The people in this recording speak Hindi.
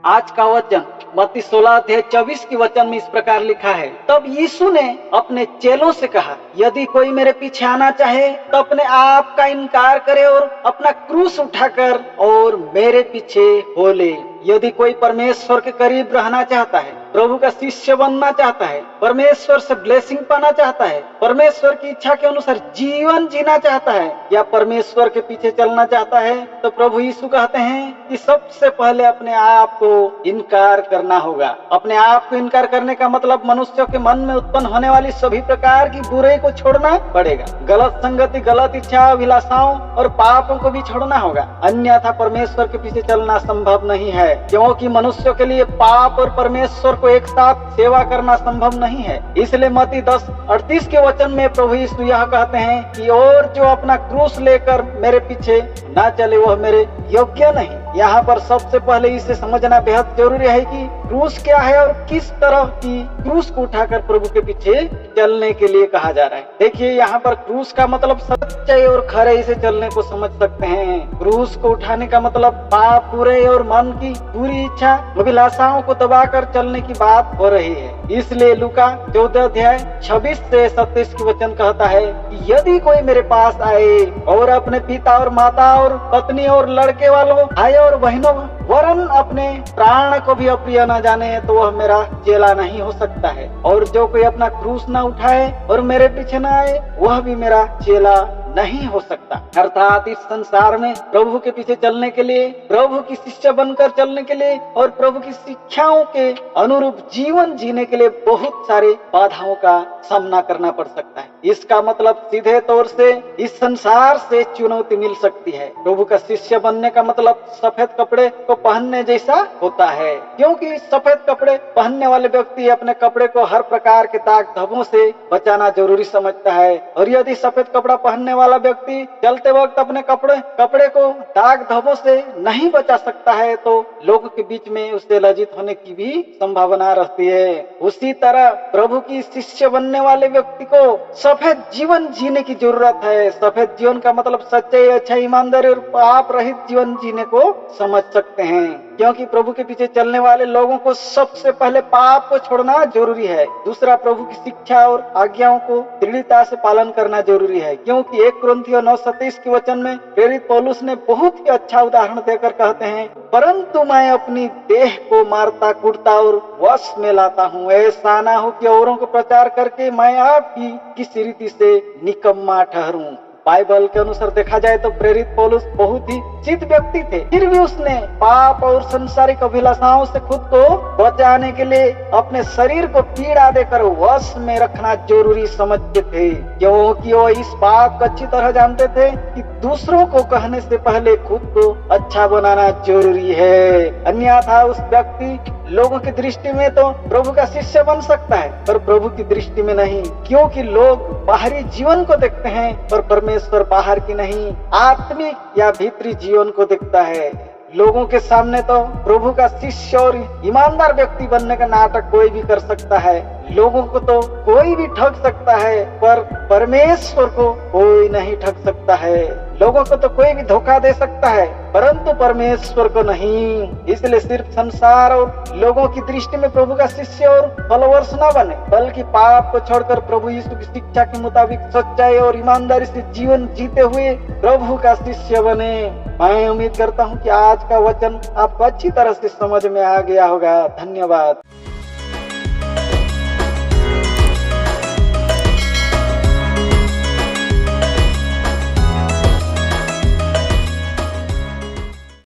आज का वचन मत्ती 16:24 की वचन में इस प्रकार लिखा है, तब यीशु ने अपने चेलों से कहा, यदि कोई मेरे पीछे आना चाहे तो अपने आप का इनकार करे और अपना क्रूस उठाकर और मेरे पीछे हो ले। यदि कोई परमेश्वर के करीब रहना चाहता है, प्रभु का शिष्य बनना चाहता है, परमेश्वर से ब्लेसिंग पाना चाहता है, परमेश्वर की इच्छा के अनुसार जीवन जीना चाहता है या परमेश्वर के पीछे चलना चाहता है, तो प्रभु यीशु कहते हैं कि सबसे पहले अपने आप को इनकार करना होगा। अपने आप को इनकार करने का मतलब मनुष्यों के मन में उत्पन्न होने वाली सभी प्रकार की बुराई को छोड़ना पड़ेगा। गलत संगति, गलत इच्छा, अभिलाषाओं और पापों को भी छोड़ना होगा, अन्यथा परमेश्वर के पीछे चलना संभव नहीं है, क्योंकि मनुष्यों के लिए पाप और परमेश्वर को एक साथ सेवा करना संभव नहीं है। इसलिए मत्ती 10:38 के वचन में प्रभु यीशु यह कहते हैं कि और जो अपना क्रूस लेकर मेरे पीछे ना चले वह मेरे योग्य नहीं। यहाँ पर सबसे पहले इसे समझना बेहद जरूरी है कि क्रूस क्या है और किस तरह की क्रूस को उठाकर प्रभु के पीछे चलने के लिए कहा जा रहा है। देखिए, यहाँ पर क्रूस का मतलब सच्चाई और खराई से चलने को समझ सकते हैं। क्रूस को उठाने का मतलब पाप, बुराई और मन की पूरी इच्छा, अभिलाषाओं को दबाकर चलने की बात हो रही है। इसलिए लूका 14:26 से 27 की वचन कहता है कि यदि कोई मेरे पास आए और अपने पिता और माता और पत्नी और लड़के वालों, भाई और बहनों, वरन अपने प्राण को भी अप्रिय न जाने, तो वह मेरा चेला नहीं हो सकता है। और जो कोई अपना क्रूस न उठाए और मेरे पीछे न आए, वह भी मेरा चेला नहीं हो सकता। अर्थात इस संसार में प्रभु के पीछे चलने के लिए, प्रभु की शिष्य बनकर चलने के लिए और प्रभु की शिक्षाओं के अनुरूप जीवन जीने के लिए बहुत सारे बाधाओं का सामना करना पड़ सकता है। इसका मतलब सीधे तौर से इस संसार से चुनौती मिल सकती है। प्रभु का शिष्य बनने का मतलब सफेद कपड़े को पहनने जैसा होता है, क्योंकि सफेद कपड़े पहनने वाले व्यक्ति अपने कपड़े को हर प्रकार के दाग धब्बों से बचाना जरूरी समझता है। और यदि सफेद कपड़ा पहनने वाला व्यक्ति चलते वक्त अपने कपड़े को दाग धब्बों से नहीं बचा सकता है, तो लोगों के बीच में उससे लज्जित होने की भी संभावना रहती है। उसी तरह प्रभु की शिष्य बनने वाले व्यक्ति को सफेद जीवन जीने की जरूरत है। सफेद जीवन का मतलब सच्चाई, अच्छा, ईमानदारी और पाप रहित जीवन जीने को समझ सकते हैं, क्योंकि प्रभु के पीछे चलने वाले लोगों को सबसे पहले पाप को छोड़ना जरूरी है। दूसरा, प्रभु की शिक्षा और आज्ञाओं को दृढ़ता से पालन करना जरूरी है, क्योंकि 1 कुरिन्थियों 9:27 के वचन में प्रेरित पौलुस ने बहुत ही अच्छा उदाहरण देकर कहते हैं, परंतु मैं अपनी देह को मारता, कूटता और वश में लाता हूँ, ऐसा ना हो कि औरों को प्रचार करके मैं आप ही किसी रीति से निकम्मा ठहरूं। बाइबल के अनुसार देखा जाए तो प्रेरित पौलुस बहुत ही सिद्ध व्यक्ति थे, फिर भी उसने पाप और संसारिक अभिलाषाओं से खुद को बचाने के लिए अपने शरीर को पीड़ा देकर वश में रखना जरूरी समझते थे, क्योंकि वो इस बात को अच्छी तरह जानते थे कि दूसरों को कहने से पहले खुद को अच्छा बनाना जरूरी है। अन्यथा उस व्यक्ति लोगों की दृष्टि में तो प्रभु का शिष्य बन सकता है, पर प्रभु की दृष्टि में नहीं, क्योंकि लोग बाहरी जीवन को देखते हैं पर परमेश्वर बाहर की नहीं, आत्मिक या भीतरी जीवन को देखता है। लोगों के सामने तो प्रभु का शिष्य और ईमानदार व्यक्ति बनने का नाटक कोई भी कर सकता है, लोगों को तो कोई भी ठग सकता है, पर परमेश्वर को कोई नहीं ठग सकता है। लोगों को तो कोई भी धोखा दे सकता है, परंतु परमेश्वर को नहीं। इसलिए सिर्फ संसार और लोगों की दृष्टि में प्रभु का शिष्य और फॉलोअर्स न बने, बल्कि पाप को छोड़कर प्रभु यीशु की शिक्षा के मुताबिक सच्चाई और ईमानदारी से जीवन जीते हुए प्रभु का शिष्य बने। मैं उम्मीद करता हूँ कि आज का वचन आपको अच्छी तरह से समझ में आ गया होगा। धन्यवाद।